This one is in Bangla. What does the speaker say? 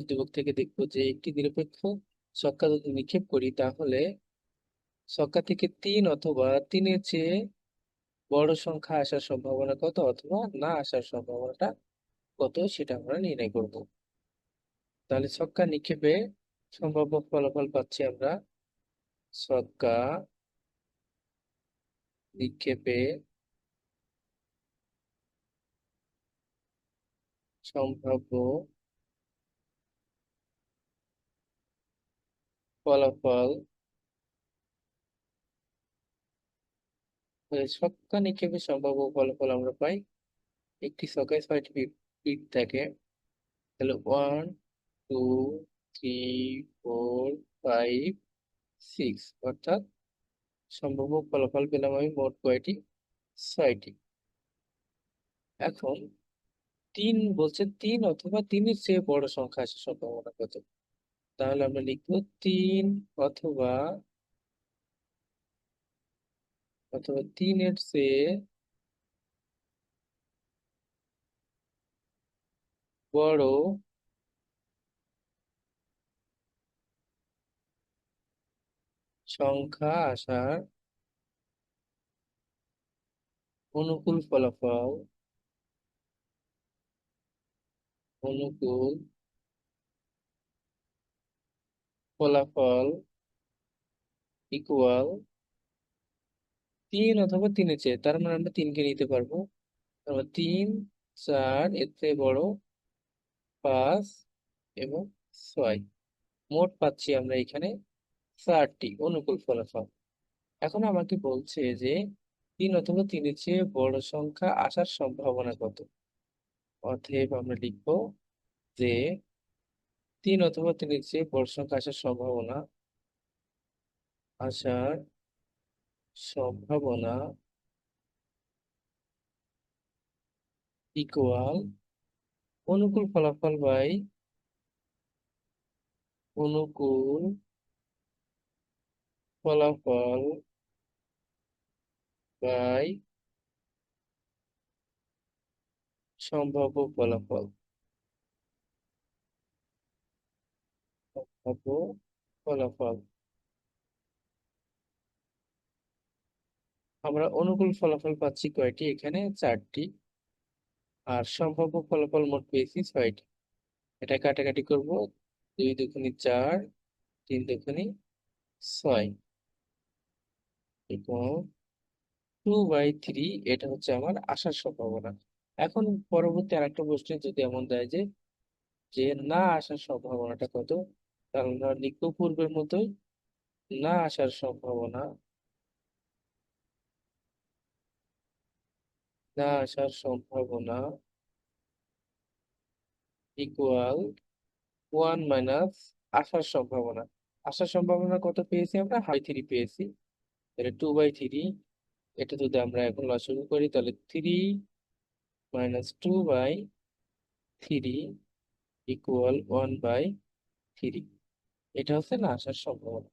উদ্দীপক থেকে দেখবো যে একটি নিরপেক্ষ ছক্কা যদি নিক্ষেপ করি তাহলে ছক্কা থেকে 3 অথবা 3-এর চেয়ে বড় সংখ্যা আসার সম্ভাবনা কত অথবা না আসার সম্ভাবনাটা কত সেটা আমরা নির্ণয় করব। তাহলে ছক্কা নিক্ষেপে সম্ভাব্য ফলাফল পাচ্ছি আমরা। ছক্কা নিক্ষেপে সম্ভাব্য ফলাফল, ছক্কা নিক্ষেপে সম্ভাব্য ফলাফল আমরা পাই একটি ছক্কায় 6টি পিক থাকে। তাহলে 1, 2, 3, 4, 5, 6, অর্থাৎ সম্ভাব্য ফলাফল পেলাম আমি মোট কয়টি? 6টি। এখন 3 বলছে 3 অথবা 3-এর চেয়ে বড় সংখ্যা আসার সম্ভাবনা কত। তাহলে আমরা লিখবো 3 অথবা 3-এর চেয়ে বড় সংখ্যা আসার অনুকূল ফলাফল, অনুকূল ফলাফল ইকুয়াল 3 অথবা 3-এর চেয়ে, তার মানে আমরা 3কে নিতে পারবো। তারপর 3, 4, এর থেকে বড় 5 এবং 6, মোট পাচ্ছি আমরা এখানে 4টি অনুকূল ফলাফল। এখন আমাকে বলছে যে 3 অথবা 3-এর চেয়ে বড় সংখ্যা আসার সম্ভাবনা কত। অতএব আমরা লিখবো যে 3 অথবা 3-এর চেয়ে বড় সংখ্যা আসার সম্ভাবনা ইকুয়াল অনুকূল ফলাফল বাই অনুকূল ফলাফল বাই সম্ভাব্য ফলাফল, সম্ভাব্য ফলাফল। আমরা অনুকূল ফলাফল পাচ্ছি কয়টি? এখানে 4টি। আর সম্ভাব্য ফলাফল মোট পেয়েছি 6টি। এটা কাটাকাটি করব, 2 দুগুণে 4, 3 দুগুণে 6 এবং 2/3, এটা হচ্ছে আমার আসার সম্ভাবনা। এখন পরবর্তী আরেকটা প্রশ্নে যদি এমন দেয় যে যে না আসার সম্ভাবনাটা কত, তাহলে আমরা লিখবো পূর্বের মতোই, না আসার সম্ভাবনা, না আসার সম্ভাবনা ইকুয়াল 1 মাইনাস আসার সম্ভাবনা। আসার সম্ভাবনা কত পেয়েছি আমরা? 3 পেয়েছি। তাহলে 2/3, এটা যদি আমরা এখন লসাগু করি তাহলে 3 মাইনাস 2/3 ইকুয়াল 1/3। এটা হচ্ছে না আসার সম্ভাবনা।